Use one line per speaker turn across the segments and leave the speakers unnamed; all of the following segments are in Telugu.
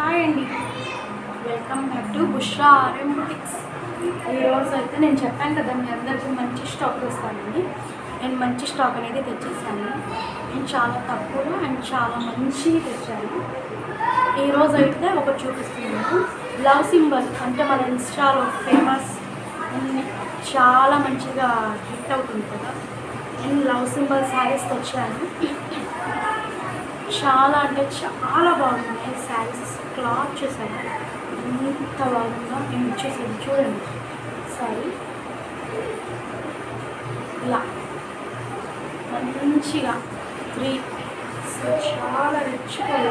హాయ్ అండి, welcome back to Bushra RM boutiques. ఈరోజు అయితే నేను చెప్పాను కదా మీ అందరికీ మంచి స్టాక్ వస్తానని. నేను మంచి స్టాక్ అనేది తెచ్చేసాను. నేను చాలా తక్కువ అండ్ చాలా మంచి తెచ్చాను. ఈరోజు అయితే ఒకటి చూపిస్తున్నాను. లవ్ సింబల్ అంటే మన ఇన్స్టాలో ఫేమస్ చాలా మంచిగా హిట్ అవుతుంది కదా. నేను లవ్ సింబల్ శారీస్ తెచ్చాను. చాలా అంటే చాలా బాగున్నాయి శారీస్. క్లాత్ చూసాను ఎంత బాగుందో. నేను ఇచ్చేసాను చూడండి. సారీ ఇలా మంచిగా 3 చాలా రిచ్గా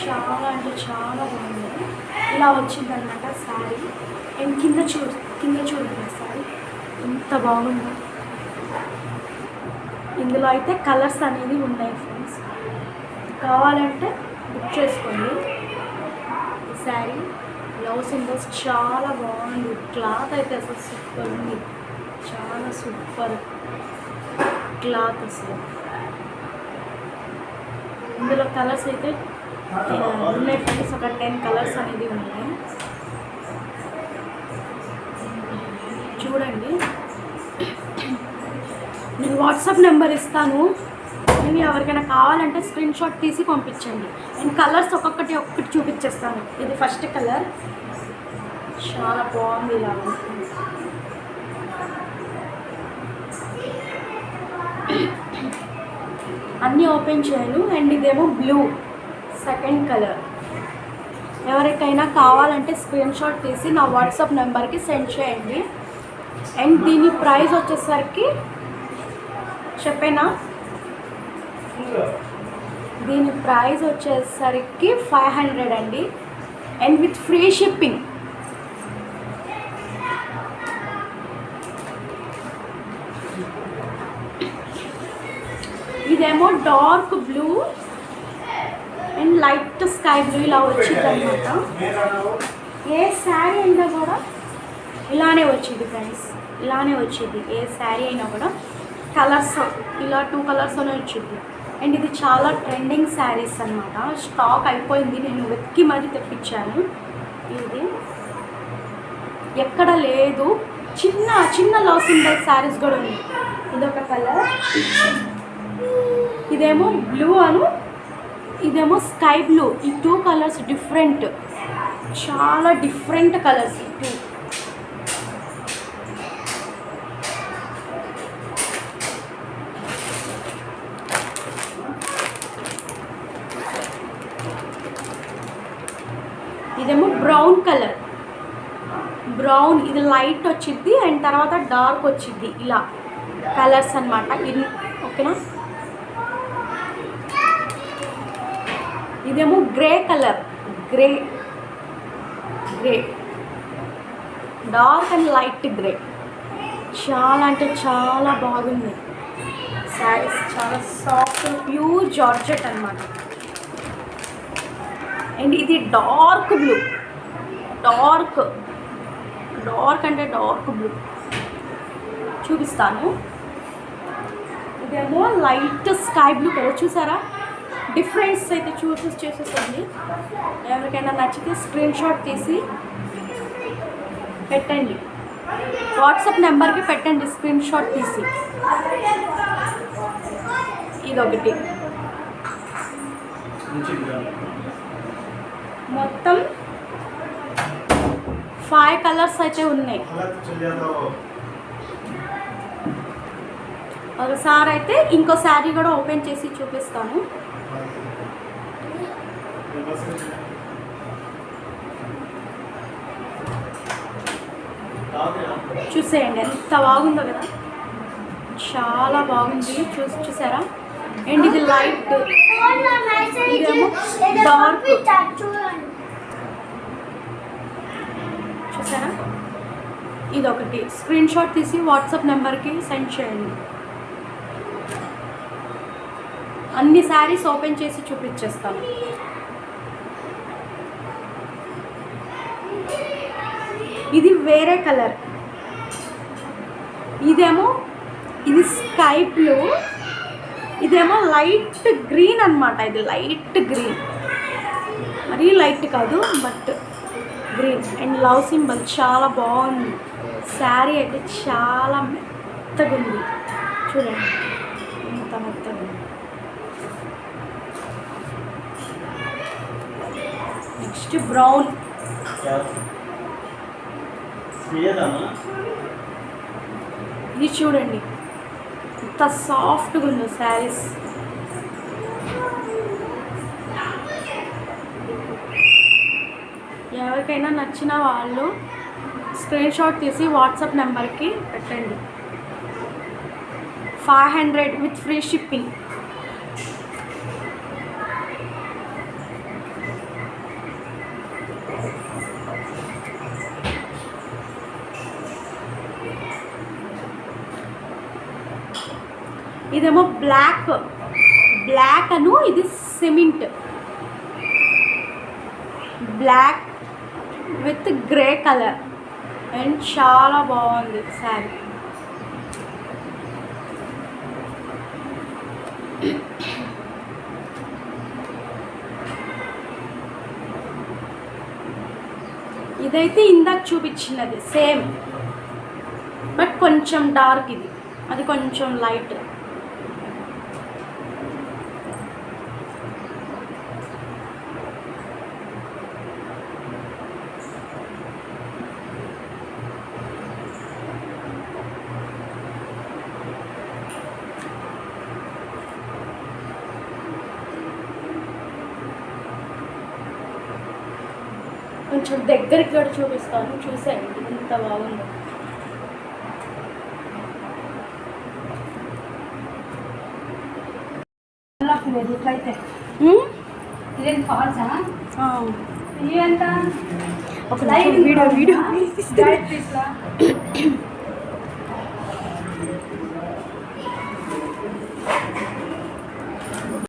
చాలా అంటే చాలా బాగుంది. ఇలా వచ్చిందనమాట శారీ. అండ్ కింద చూడండి శారీ ఎంత బాగుందో. ఇందులో అయితే కలర్స్ అనేవి ఉన్నాయి ఫ్రెండ్స్, కావాలంటే బుక్ చేసుకోండి. ఈ శారీ లవ్ సింబల్స్ చాలా బాగుంది. క్లాత్ అయితే అసలు సూపర్ ఉంది, చాలా సూపర్ క్లాత్ అసలు. ఇందులో కలర్స్ అయితే ఉన్నాయి ఫ్రెండ్స్, ఒక 10 కలర్స్ అనేది ఉన్నాయి. చూడండి, నేను వాట్సాప్ నెంబర్ ఇస్తాను. నేను ఎవరికైనా కావాలంటే స్క్రీన్ షాట్ తీసి పంపించండి. నేను కలర్స్ ఒక్కొక్కటి చూపించేస్తాను. ఇది ఫస్ట్ కలర్ చాలా బాగుంది. ఇలా అన్నీ ఓపెన్ చేయను. అండ్ ఇదేమో బ్లూ సెకండ్ కలర్. ఎవరికైనా కావాలంటే స్క్రీన్ షాట్ తీసి నా వాట్సాప్ నెంబర్కి సెండ్ చేయండి. అండ్ దీని ప్రైస్ వచ్చేసరికి చెప్పేనా, దీని ప్రైస్ వచ్చేసరికి 500 అండి. And with free shipping. ఇదేమో dark blue and light sky blue ఇలా వచ్చింది అనమాట. ఏ శారీ అయినా కూడా ఇలానే వచ్చింది ఫ్రెండ్స్, ఇలానే వచ్చింది. ఏ శారీ అయినా కూడా కలర్స్ ఇలా 2 కలర్స్లోనే వచ్చింది. అండ్ ఇది చాలా ట్రెండింగ్ శారీస్ అనమాట. స్టాక్ అయిపోయింది, నేను వెతికి మరీ తెప్పించాను. ఇది ఎక్కడ లేదు. చిన్న చిన్న లవ్ సింబల్ శారీస్ కూడా ఉంది. ఇదొక కలర్, ఇదేమో బ్లూ అను, ఇదేమో స్కై బ్లూ. ఈ 2 కలర్స్ డిఫరెంట్, చాలా డిఫరెంట్ కలర్స్ ఈ 2. ఇదేమో బ్రౌన్ కలర్, బ్రౌన్. ఇది లైట్ వచ్చింది అండ్ తర్వాత డార్క్ వచ్చింది. ఇలా కలర్స్ అనమాట. ఇది ఓకేనా. ఇదేమో grey colour, grey dark and light grey. చాలా అంటే చాలా బాగుంది శారీస్. చాలా సాఫ్ట్ ప్యూర్ జార్జెట్ అనమాట. అండ్ ఇది డార్క్ బ్లూ, డార్క్ అంటే డార్క్ బ్లూ చూపిస్తాను. ఇదేమో లైట్ స్కై బ్లూ కలర్. చూసారా డిఫరెన్స్ అయితే చూసేసండి. ఎవరికైనా నచ్చితే స్క్రీన్ షాట్ తీసి పెట్టండి, వాట్సాప్ నెంబర్కి పెట్టండి స్క్రీన్ షాట్ తీసి. ఇదొకటి. మొత్తం 5 కలర్స్ అయితే ఉన్నాయి. ఒకసారి అయితే ఇంకో శారీ కూడా ఓపెన్ చేసి చూపిస్తాను. చూసేయండి ఎంత బాగుందో కదా, చాలా బాగుంది. చూసారా. అండ్ ఇది లైట్, ఇదేమో డార్క్. చూసారా. ఇదొకటి స్క్రీన్ షాట్ తీసి వాట్సాప్ నెంబర్కి సెండ్ చేయండి. అన్ని శారీస్ ఓపెన్ చేసి చూపించేస్తాను. ఇది వేరే కలర్. ఇది స్కై బ్లూ, ఇదేమో లైట్ గ్రీన్ అనమాట. ఇది లైట్ గ్రీన్, మరీ లైట్ కాదు, but green and love symbol చాలా బాగుంది. శారీ అయితే చాలా మెత్తగా ఉంది, చూడండి ఎంత మెత్తగా ఉంది. నెక్స్ట్ బ్రౌన్, ఇది చూడండి ఎంత సాఫ్ట్గా ఉందో శారీస్. ఎవరికైనా నచ్చిన వాళ్ళు స్క్రీన్ షాట్ తీసి వాట్సాప్ నెంబర్కి పెట్టండి. 500 విత్ ఫ్రీ షిప్పింగ్. ఇదేమో బ్లాక్ అను, ఇది cement, black with grey colour and చాలా బాగుంది శారీ. ఇదైతే ఇందాక చూపించినది సేమ్, బట్ కొంచెం డార్క్, ఇది అది కొంచెం లైట్. కొంచెం దగ్గరికి కూడా చూపిస్తాను, చూసేయండి ఎంత బాగుందో.
ఇట్లయితే ఇదేం ఫాల్సా? ఇది ఎంత
ఒక వీడియో